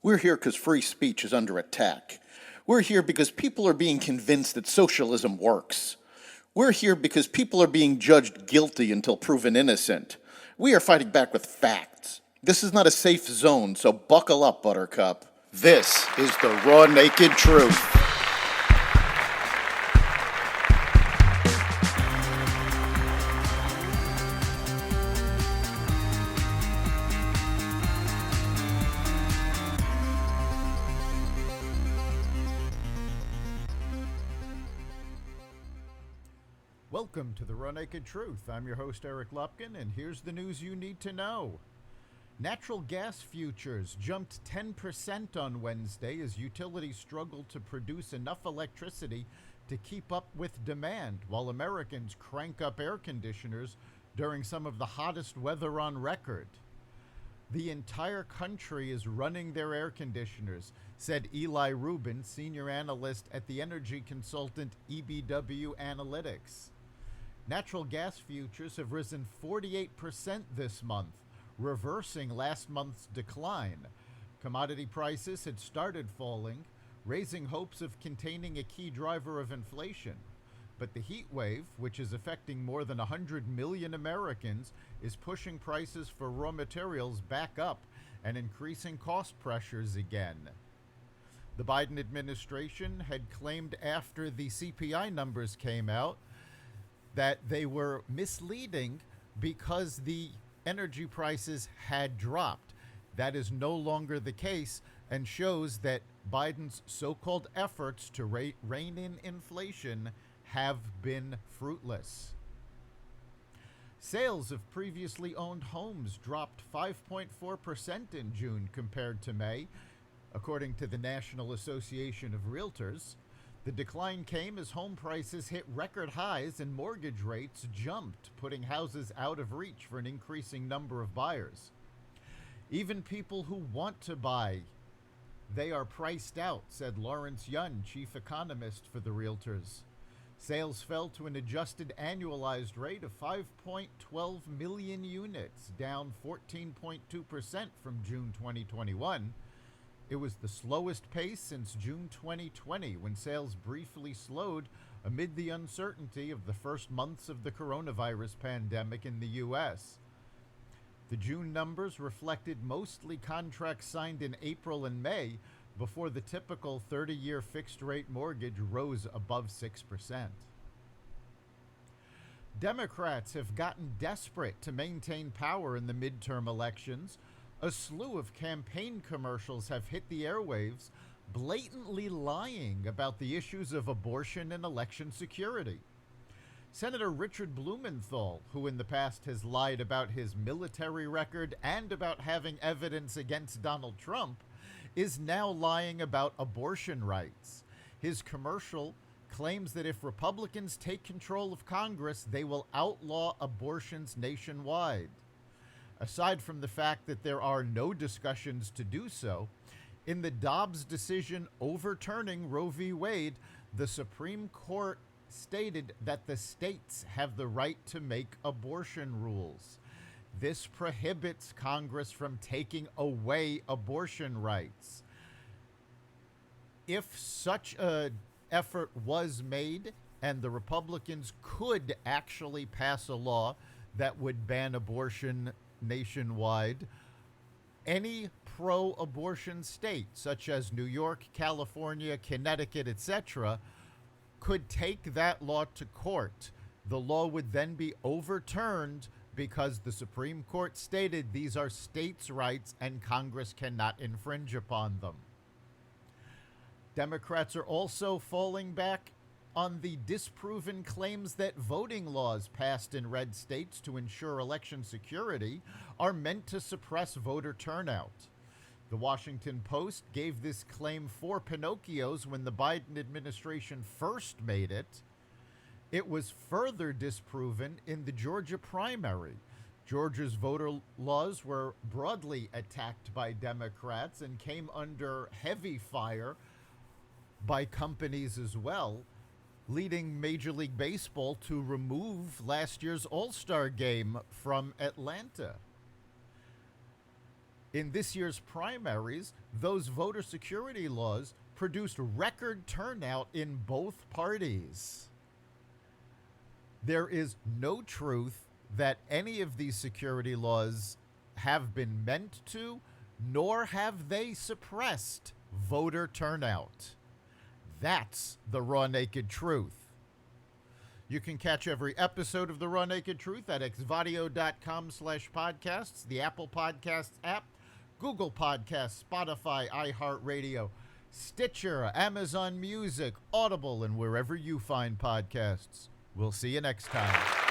We're here because free speech is under attack. We're here because people are being convinced that socialism works. We're here because people are being judged guilty until proven innocent. We are fighting back with facts. This is not a safe zone, so buckle up, Buttercup. This is the raw, naked truth. Welcome to the Raw Naked Truth. I'm your host, Eric Lupkin, and here's the news you need to know. Natural gas futures jumped 10% on Wednesday as utilities struggled to produce enough electricity to keep up with demand, while Americans crank up air conditioners during some of the hottest weather on record. The entire country is running their air conditioners, said Eli Rubin, senior analyst at the energy consultant EBW Analytics. Natural gas futures have risen 48% this month, reversing last month's decline. Commodity prices had started falling, raising hopes of containing a key driver of inflation. But the heat wave, which is affecting more than 100 million Americans, is pushing prices for raw materials back up and increasing cost pressures again. The Biden administration had claimed after the CPI numbers came out that they were misleading because the energy prices had dropped. That is no longer the case and shows that Biden's so-called efforts to rein in inflation have been fruitless. Sales of previously owned homes dropped 5.4% in June compared to May, according to the National Association of Realtors. The decline came as home prices hit record highs and mortgage rates jumped, putting houses out of reach for an increasing number of buyers. Even people who want to buy, they are priced out, said Lawrence Yun, chief economist for the Realtors. Sales fell to an adjusted annualized rate of 5.12 million units, down 14.2% from June 2021. It was the slowest pace since June 2020, when sales briefly slowed amid the uncertainty of the first months of the coronavirus pandemic in the U.S. The June numbers reflected mostly contracts signed in April and May, before the typical 30-year fixed-rate mortgage rose above 6%. Democrats have gotten desperate to maintain power in the midterm elections. A slew of campaign commercials have hit the airwaves, blatantly lying about the issues of abortion and election security. Senator Richard Blumenthal, who in the past has lied about his military record and about having evidence against Donald Trump, is now lying about abortion rights. His commercial claims that if Republicans take control of Congress, they will outlaw abortions nationwide. Aside from the fact that there are no discussions to do so, in the Dobbs decision overturning Roe v. Wade, the Supreme Court stated that the states have the right to make abortion rules. This prohibits Congress from taking away abortion rights. If such an effort was made and the Republicans could actually pass a law that would ban abortion nationwide, any pro-abortion state, such as New York, California, Connecticut, etc., could take that law to court. The law would then be overturned because the Supreme Court stated these are states' rights and Congress cannot infringe upon them. Democrats are also falling back on the disproven claims that voting laws passed in red states to ensure election security are meant to suppress voter turnout. The Washington Post gave this claim 4 Pinocchios when the Biden administration first made it. It was further disproven in the Georgia primary. Georgia's voter laws were broadly attacked by Democrats and came under heavy fire by companies as well, leading Major League Baseball to remove last year's All-Star game from Atlanta. In this year's primaries, those voter security laws produced record turnout in both parties. There is no truth that any of these security laws have been meant to, nor have they suppressed voter turnout. That's the raw naked truth. You can catch every episode of The Raw Naked Truth at xvadio.com/podcasts, the Apple Podcasts app, Google Podcasts, Spotify, iHeartRadio, Stitcher, Amazon Music, Audible, and wherever you find podcasts. We'll see you next time.